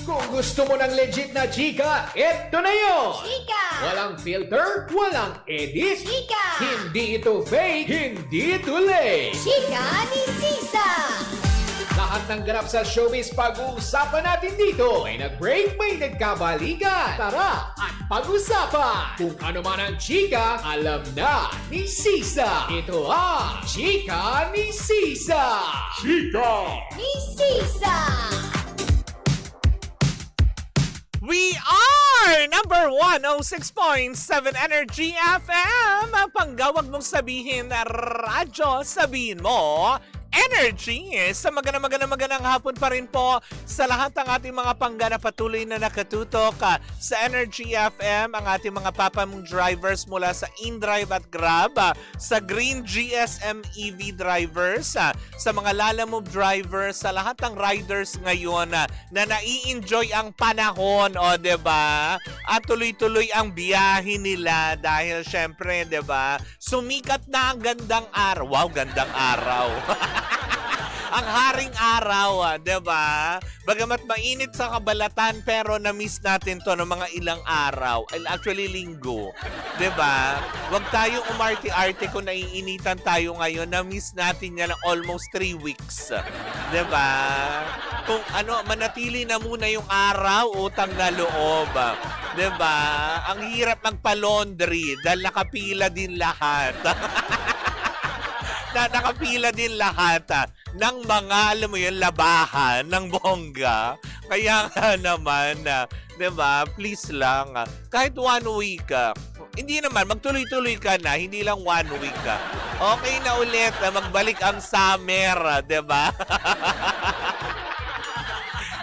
Kung gusto mo ng legit na chika, eto na yun! Chika! Walang filter, walang edit. Chika! Hindi ito fake, hindi ito late. Chika ni Sisa! Lahat ng ganap sa showbiz pag-uusapan natin dito. May nag-break, may nagkabalikan. Tara at pag-usapan. Kung ano man ang chika, alam na ni Sisa. Ito ang Chika ni Sisa. Chika! Ni Sisa! We are number 106.7 Energy FM. Panggawag mong sabihin na radyo, sabihin mo Energy. Sa magandang hapon pa rin po sa lahat ng ating mga panggana patuloy na nakatutok sa Energy FM, ang ating mga papamong drivers mula sa InDrive at Grab, sa Green GSM EV drivers, sa mga Lalamove drivers, sa lahat ng riders ngayon na nai-enjoy ang panahon, o 'di ba? At tuloy-tuloy ang biyahe nila dahil syempre, 'di ba? Sumikat na ang gandang araw. Wow, gandang araw. Ang haring araw, 'di ba? Bagamat mainit sa kabalatan pero na-miss natin 'to ng mga ilang araw. Actually linggo, 'di ba? Huwag tayong umarte-arte kung naiinitan tayo ngayon. Na-miss natin 'yan ng almost 3 weeks. 'Di ba? Kung manatili na muna yung araw, utang na loob. 'Di ba? Ang hirap magpa-laundry dahil nakapila din lahat. Nakapila din lahat ng mga, alam mo yun, labahan ng bongga. Kaya nga naman, 'di ba? Please lang, kahit 1 week, hindi naman, magtuloy-tuloy ka na, hindi lang 1 week. Okay na ulit na magbalik ang summer, 'di ba?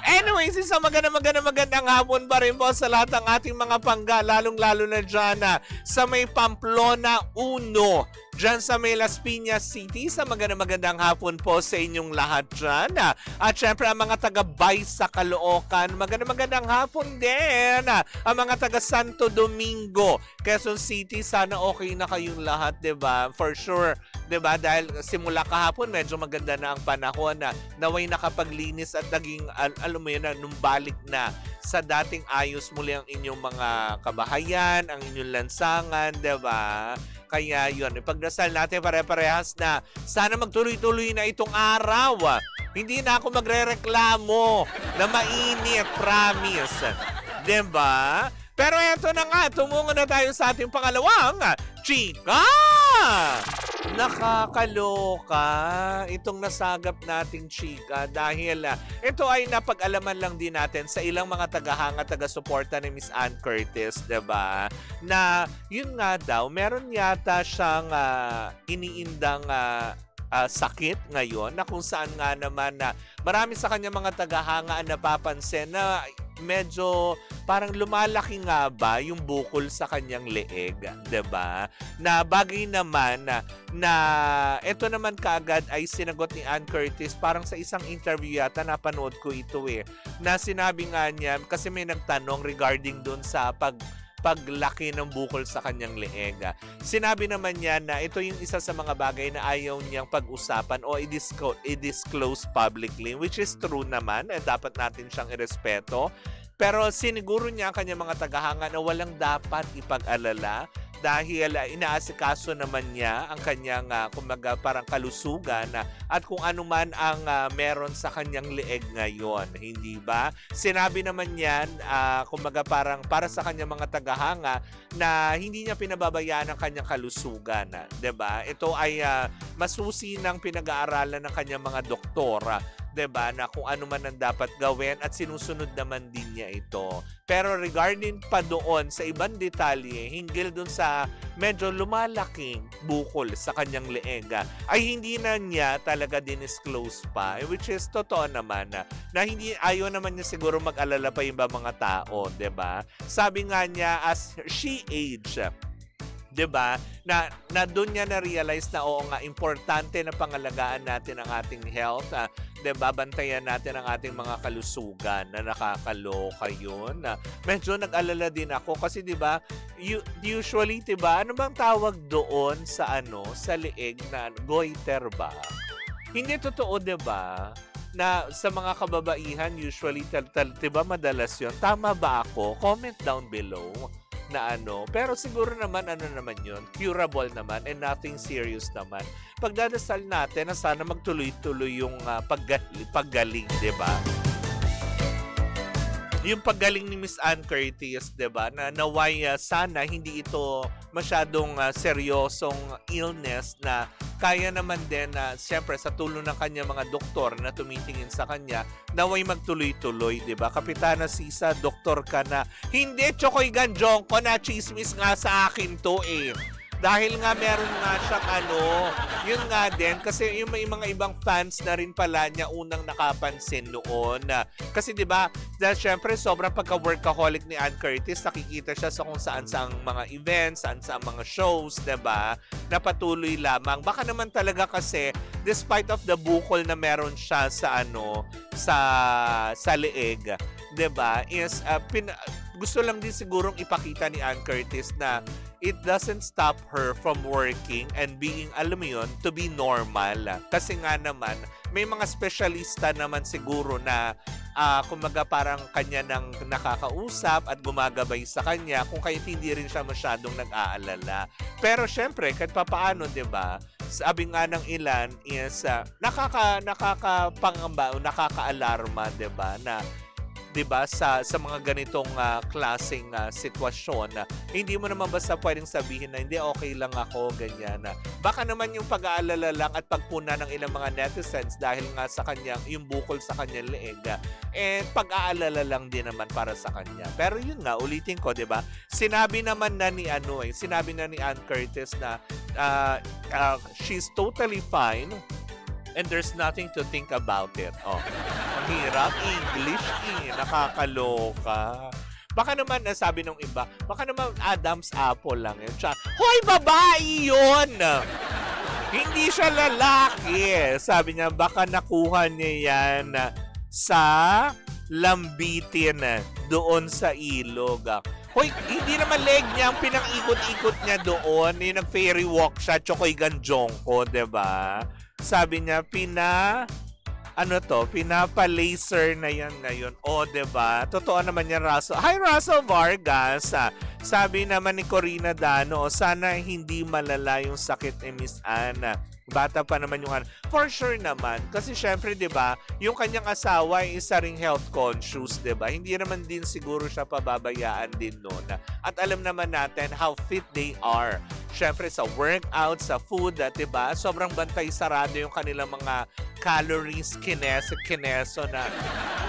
Anyways, isang magandang hapon pa rin po sa lahat ng ating mga pangga, lalong-lalo na dyan sa may Pamplona 1, dyan sa may Las Piñas City. Sa magandang hapon po sa inyong lahat dyan. At syempre ang mga taga-Bay sa Caloocan, magandang hapon din. Ang mga taga Santo Domingo, Quezon City, sana okay na kayong lahat, 'di ba? For sure, 'di ba? Dahil simula kahapon medyo maganda na ang panahon, naway nakapaglinis at naging alam mo yun, numbalik na sa dating ayos muli ang inyong mga kabahayan, ang inyong lansangan, 'di ba? Kaya yun, ipagdasal natin pare-parehas na sana magtuloy-tuloy na itong araw. Hindi na ako magrereklamo na mainit, promise. 'Di ba? Pero eto na nga, tumungo na tayo sa ating pangalawang chika! Nakakaloka itong nasagap nating chika dahil ito ay napag-alaman lang din natin sa ilang mga tagahanga, taga-suporta ni Miss Ann Curtis, 'di ba? Na yun nga daw, meron yata siyang iniindang sakit ngayon na kung saan nga naman na marami sa kanya mga tagahanga ang napapansin na medyo parang lumalaki nga ba yung bukol sa kanyang leeg, 'di ba? Na bagay naman na ito naman kaagad ay sinagot ni Ann Curtis parang sa isang interview yata, napanood ko ito na sinabi nga niya kasi may nagtanong regarding doon sa paglaki ng bukol sa kanyang leeg. Sinabi naman niya na ito yung isa sa mga bagay na ayaw niyang pag-usapan o i-disclose publicly, which is true naman, dapat natin siyang irespeto. Pero siniguro niya ang kanyang mga tagahanga na walang dapat ipag-alala dahil inaasikaso naman niya ang kanyang kumbaga parang kalusugan at kung ano man ang meron sa kanyang leeg ngayon, hindi ba? Sinabi naman niyan kumbaga parang para sa kanyang mga tagahanga na hindi niya pinababayaan ang kanyang kalusugan, 'di ba? Ito ay masusi ng pinag-aaralan ng kanyang mga doktor, 'di ba, na kung ano man ang dapat gawin at sinusunod naman din niya ito. Pero regarding pa doon sa ibang detalye hinggil doon sa medyo lumalaking bukol sa kanyang leeg ay hindi na niya talaga dinisclose pa, which is totoo naman na hindi, ayaw naman niya siguro mag-alala pa yung mga tao, 'di ba? Sabi nga niya as she aged, 'di ba? Na doon niya na-realize na oo nga, importante na pangalagaan natin ang ating health, 'di ba? Bantayan natin ang ating mga kalusugan. Na nakakaloka 'yun. Medyo nag-alala din ako kasi 'di ba, usually 'di ba, ano bang tawag doon sa sa leeg na goiter ba? Hindi totoo, 'di ba? na sa mga kababaihan, usually, diba madalas yun? Tama ba ako? Comment down below na ano. Pero siguro naman, ano naman yun? Curable naman and nothing serious naman. Pagdadasal natin na sana magtuloy-tuloy yung paggaling, diba? Yung paggaling ni Miss Ann Curtis, 'di ba? Na naway sana hindi ito masyadong seryosong illness na kaya naman din na siyempre sa tulong ng kanya mga doktor na tumitingin sa kanya, naway magtuloy-tuloy, 'di ba? Kapitana Sisa, doktor ka na. Hindi Chokoy Ganjongko na chismis nga sa akin 'to eh. Dahil nga meron nga siyang yun nga din, kasi yung may mga ibang fans na rin pala niya unang nakapansin noon. Kasi di ba, dahil syempre sobrang pagka-workaholic ni Ann Curtis, nakikita siya sa kung saan sa mga events, saan sa mga shows, di ba, na patuloy lamang. Baka naman talaga kasi, despite of the bukol na meron siya sa sa leeg, di ba, is gusto lang din sigurong ipakita ni Ann Curtis na it doesn't stop her from working and being, alam mo yun, to be normal. Kasi nga naman, may mga specialista naman siguro na kumaga parang kanya nang nakakausap at gumagabay sa kanya kung kahit hindi rin siya masyadong nag-aalala. Pero syempre, kahit papaano, di ba, sabi nga ng ilan is nakakapangamba o nakaka-alarma, di ba, na 'di ba sa mga ganitong klaseng sitwasyon na hindi mo naman basta pwedeng sabihin na hindi okay lang ako ganyan na baka naman yung pag-aalala lang at pagpuna ng ilang mga netizens dahil nga sa kanya yung bukol sa kanyang leeg pag-aalala lang din naman para sa kanya. Pero yun nga, ulitin ko, 'di ba? Sinabi naman na ni Ann Curtis na she's totally fine and there's nothing to think about it. Oh. Ang hirap. English nakakaloka. Baka naman, sabi nung iba, baka naman Adam's apple lang yun. Hoy, babae yun! Hindi siya lalaki. Sabi niya, baka nakuha niya yan sa lambitin doon sa ilog. Hoy, hindi naman leg niya ang pinang-ikot-ikot niya doon. Yung nag-fairy walk siya, Chokoy Ganjongko, diba? Sabi niya, pinapa-laser na yan ngayon. O, diba? Totoo naman yan, Russell. Hi, Russell Vargas. Sabi naman ni Corina Dano, sana hindi malala yung sakit ni Miss Anna. Bata pa naman yung For sure naman. Kasi syempre, di ba, yung kanyang asawa ay isa ring health conscious, di ba? Hindi naman din siguro siya pababayaan din noon. At alam naman natin how fit they are. Syempre sa workout, sa food, di ba? Sobrang bantay sarado yung kanilang mga calories, kineso na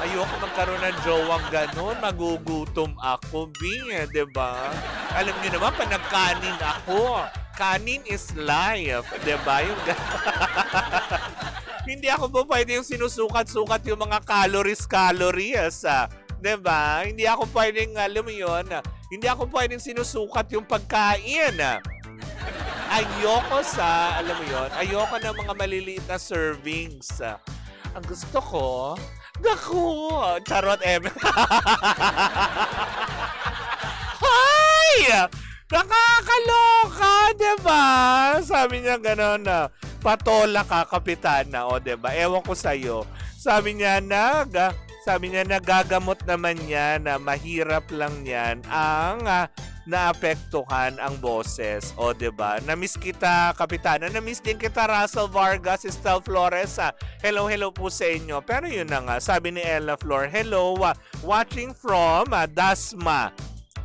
ayoko magkaroon ng jowang ganun, magugutom ako, di ba? Alam niyo naman, panagkanin ako. Kanin is life, diba? Yung hindi ako po pwede yung sinusukat-sukat yung mga calories, diba? Hindi ako pwedeng, alam mo yun, hindi ako pwedeng sinusukat yung pagkain. Ayoko ayoko ng mga maliliit na servings. Ang gusto ko, charot, Hi! Nakakaloka, diba? Sabi niya gano'n na, patola ka, kapitana, o diba? Ewan ko sa'yo. Sabi niya, nagagamot naman niya na mahirap lang yan ang naapektuhan ang boses. O diba? Na-miss kita, kapitana. Na-miss din kita, Russell Vargas, Estel Flores. Hello po sa inyo. Pero yun na nga, sabi ni Ella Flor, hello, watching from Dasma,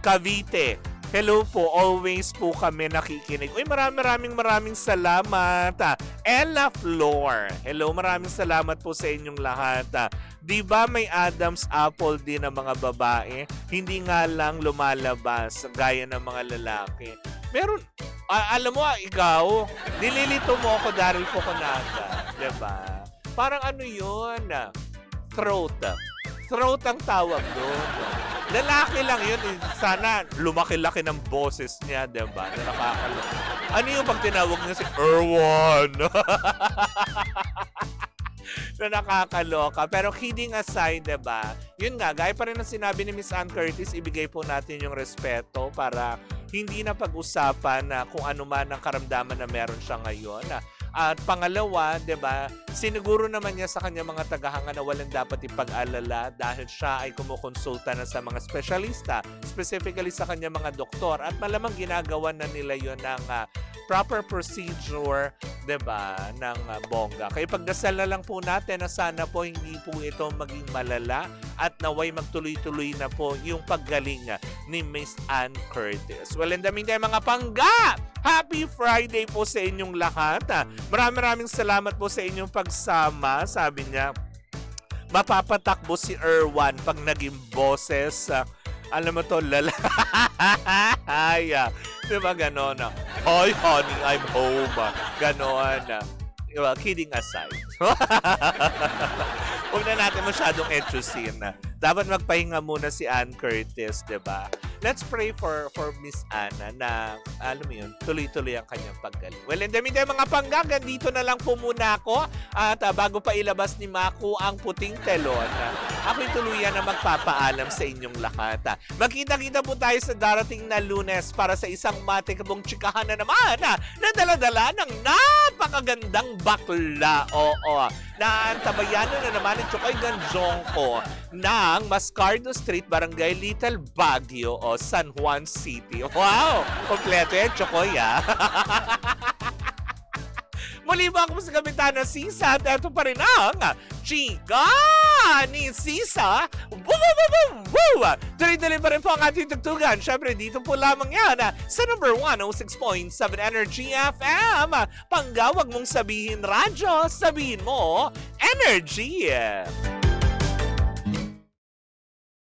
Cavite. Hello po, always po kami nakikinig. Uy, maraming salamat. Ella Flor. Hello, maraming salamat po sa inyong lahat. Di ba may Adam's apple din ang mga babae? Hindi nga lang lumalabas gaya ng mga lalaki. Meron, alam mo ikaw, nililito mo ako Daryl Fukunaga. Diba? Parang yun? Throat. Throat ang tawag doon. Lalaki lang yun. Sana lumaki-laki ng boses niya, diba? Na nakakaloka. Ano yung pag tinawag niya si Erwan? Na nakakaloka. Pero kidding aside, diba? Yun nga, gaya pa rin ang sinabi ni Miss Ann Curtis, ibigay po natin yung respeto para hindi na pag-usapan na kung ano man ang karamdaman na meron siya ngayon. At pangalawa, 'di ba, siniguro naman niya sa kanya mga tagahanga na walang dapat ipag-alala dahil siya ay kumukonsulta na sa mga espesyalista, specifically sa kanya mga doktor, at malamang ginagawa na nila yon ng proper procedure, 'di ba, ng bongga. Kaya pagdasal na lang po natin na sana po hindi po ito maging malala at naway magtuloy-tuloy na po yung paggaling ni Miss Ann Curtis. Well, in the meantime, mga pangga, happy Friday po sa inyong lahat. Maraming salamat po sa inyong pagsama. Sabi niya, mapapatakbo si Erwan pag naging boses. Alam mo to, lala. Ay, diba ganon? Hoy, honey, I'm home. Ganon. Well, kidding aside. Huwag na natin masyadong etchusin. Dapat magpahinga muna si Ann Curtis, diba? Let's pray for Miss Anna na, alam mo yun, tuloy-tuloy ang kanyang paggaling. Well, in the meantime, mga panggang, dito na lang po muna ako. At bago pa ilabas ni Maku ang puting telon, ako'y tuluyan na magpapaalam sa inyong lahat. Magkita-kita po tayo sa darating na Lunes para sa isang matikabong tsikahan na naman na dala-dala ng napakagandang bakla. Oo. Naantabayanan na naman ni Chokoy Ganjongko ng Mascardo Street, Barangay Little Baguio o San Juan City. Wow! Kompleto yan, Chokoy, Muli ba ako sa Kapitana Sisa at ito pa rin ang Chika ni Sisa. Tuloy-tuloy pa rin po ang ating tugtugan. Siyempre, dito po lamang yan sa number 106.7 Energy FM. Panggawag mong sabihin radyo, sabihin mo Energy.